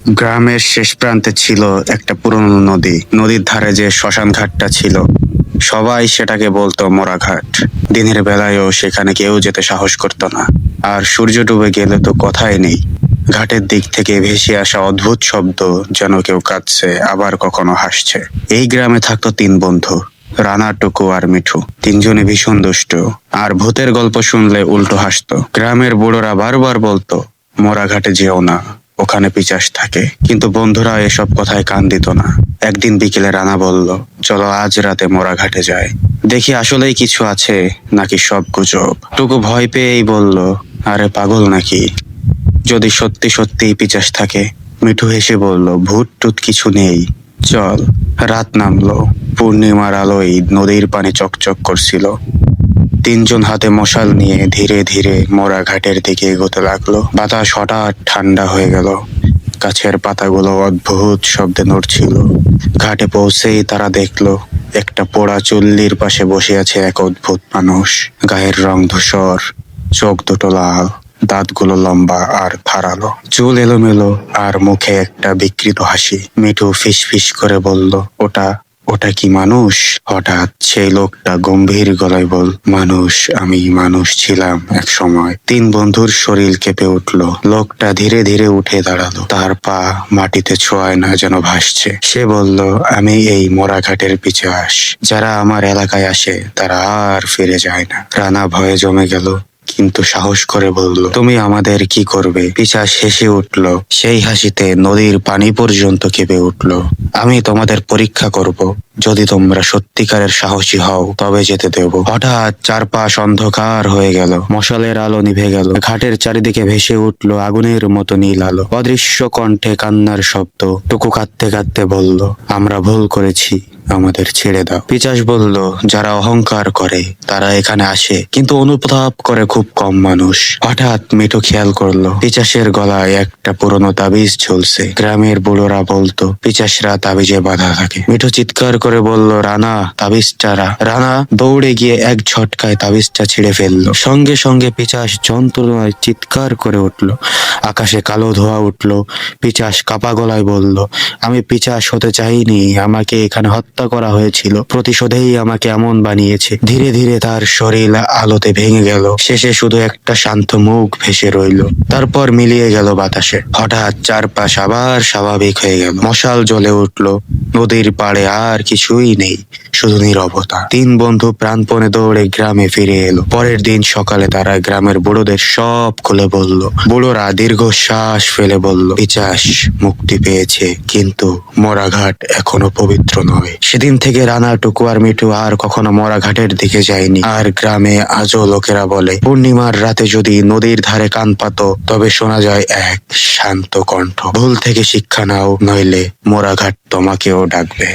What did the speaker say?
গ্রামের শেষ প্রান্তে ছিল একটা পুরনো নদী। নদীর ধারে যে শ্মশান ঘাটটা ছিল, সবাই সেটাকে বলতো মোড়াঘাট। দিনের বেলায়ও সেখানে কেউ যেতে সাহস করতো না। আর সূর্য ডুবে গেলে তো কথাই নেই। ঘাটের দিক থেকে ভেসে আসা অদ্ভুত শব্দ, যেন কেউ কাঁদছে আবার কখনো হাসছে। এই গ্রামে থাকতো তিন বন্ধু, রানা, টুকু আর মিঠু। তিনজনে ভীষণ দুষ্ট, আর ভূতের গল্প শুনলে উল্টো হাসতো। গ্রামের বুড়োরা বারবার বলতো, মোড়াঘাটে যেও না, ওখানে পিশাচ থাকে। কিন্তু বন্ধুরা এসব কথায় কান দিত না। একদিন বিকেলে রানা বলল, চলো আজ রাতে মোড়াঘাটে যাই, দেখি আসলেই কিছু আছে নাকি সব গুজব। টুকু ভয় পেয়েই বলল, আরে পাগল নাকি, যদি সত্যি সত্যিই পিশাচ থাকে। মিঠু হেসে বলল, ভূত টুত কিছু নেই, চল। রাত নামলো, পূর্ণিমার আলোয় নদীর পানি চকচক করছিল। তিনজন হাতে মশাল নিয়ে ধীরে ধীরে মোরা ঘাটের দিকে এগোতে লাগলো। বাতাস হঠাৎ ঠান্ডা হয়ে গেল, গাছের পাতাগুলো অদ্ভুত শব্দে নড়ছিল। ঘাটে পৌঁছেই তারা দেখলো, একটা পোড়া চুল্লির পাশে বসে আছে এক অদ্ভুত মানুষ। গায়ের রং ধূসর, চোখ দুটো লাল, দাঁতগুলো লম্বা আর ধারালো, চুল এলোমেলো, আর মুখে একটা বিকৃত হাসি। মিঠু ফিস ফিস করে বলল, ওটা ওটা কি মানুষ? হঠাৎ সেই লোকটা গম্ভীর গলায় বল, মানুষ, আমি মানুষ ছিলাম এক সময়। তিন বন্ধুর শরীর কেঁপে উঠলো। লোকটা ধীরে ধীরে উঠে দাঁড়ালো, তার পা মাটিতে ছোঁয়ায় না, যেন ভাসছে। সে বলল, আমি এই মোড়াঘাটের পিশাচ। যারা আমার এলাকায় আসে তারা আর ফিরে যায় না। রানা ভয়ে জমে গেল, কিন্তু সাহস করে বলল, তুমি আমাদের কি করবে? পিশাচ হেসে উঠল, সেই হাসিতে নদীর পানি পর্যন্ত কেঁপে উঠল। আমি তোমাদের পরীক্ষা করব, যদি তোমরা সত্যিকারের সাহসী হও তবে যেতে দেব। হঠাৎ চারপাশ অন্ধকার হয়ে গেল, মশালের আলো নিভে গেল। ঘাটের চারিদিকে ভেসে উঠল আগুনের মতো নীল আলো। অদৃশ্য কণ্ঠে কান্নার শব্দ। টুকু কাঁদতে কাঁদতে বলল, আমরা ভুল করেছি, আমাদের ছেড়ে দাও। পিশাচ বলল, যারা অহংকার করে তারা এখানে আসে, কিন্তু অনুতাপ করে খুব কম মানুষ। হঠাৎ মিঠু খেয়াল করলো, পিশাচের গলায় একটা পুরনো তাবিজ ঝুলছে। গ্রামের বুড়োরা বলতো, পিশাচরা তাবিজে বাঁধা থাকে। মিঠু চিৎকার করে বলল, রানা, তাবিজটা। রানা দৌড়ে গিয়ে এক ঝটকায় তাবিজটা ছিঁড়ে ফেললো। সঙ্গে সঙ্গে পিশাচ যন্ত্রণায় চিৎকার করে উঠলো। আকাশে কালো ধোঁয়া উঠলো। পিশাচ কাপা গলায় বলল, আমি পিশাচ হতে চাইনি, আমাকে এখানে হত্যা করা হয়েছিল, প্রতিশোধেই আমাকে এমন বানিয়েছে। ধীরে ধীরে তার শরীর আলোতে ভেঙে গেল, শেষে শুধু একটা শান্ত মুখ ভেসে রইল। তারপর মিলিয়ে গেল বাতাসে। হঠাৎ চারপাশ আবার স্বাভাবিক হয়ে গেল। মশাল জ্বলে উঠল। নদীর পাড়ে আর কিছুই নেই, শুধু নীরবতা। তিন বন্ধু প্রাণপণে দৌড়ে গ্রামে ফিরে এলো। পরের দিন সকালে তারা গ্রামের বুড়োদের সব খুলে বলল। বুড়োরা দীর্ঘশ্বাস ফেলে বলল, পিশাচ মুক্তি পেয়েছে, কিন্তু মোড়াঘাট এখনো পবিত্র নয়। সেদিন থেকে রানা, টুকু আর মিঠু আর কখনো মোড়াঘাটের দিকে যায়নি। আর গ্রামে আজও লোকেরা বলে, পূর্ণিমার রাতে যদি নদীর ধারে কান পাতো তবে শোনা যায় এক শান্ত কণ্ঠ। ভুল থেকে শিক্ষা নাও, নইলে মোড়াঘাট তোমাকেও ডাকবে।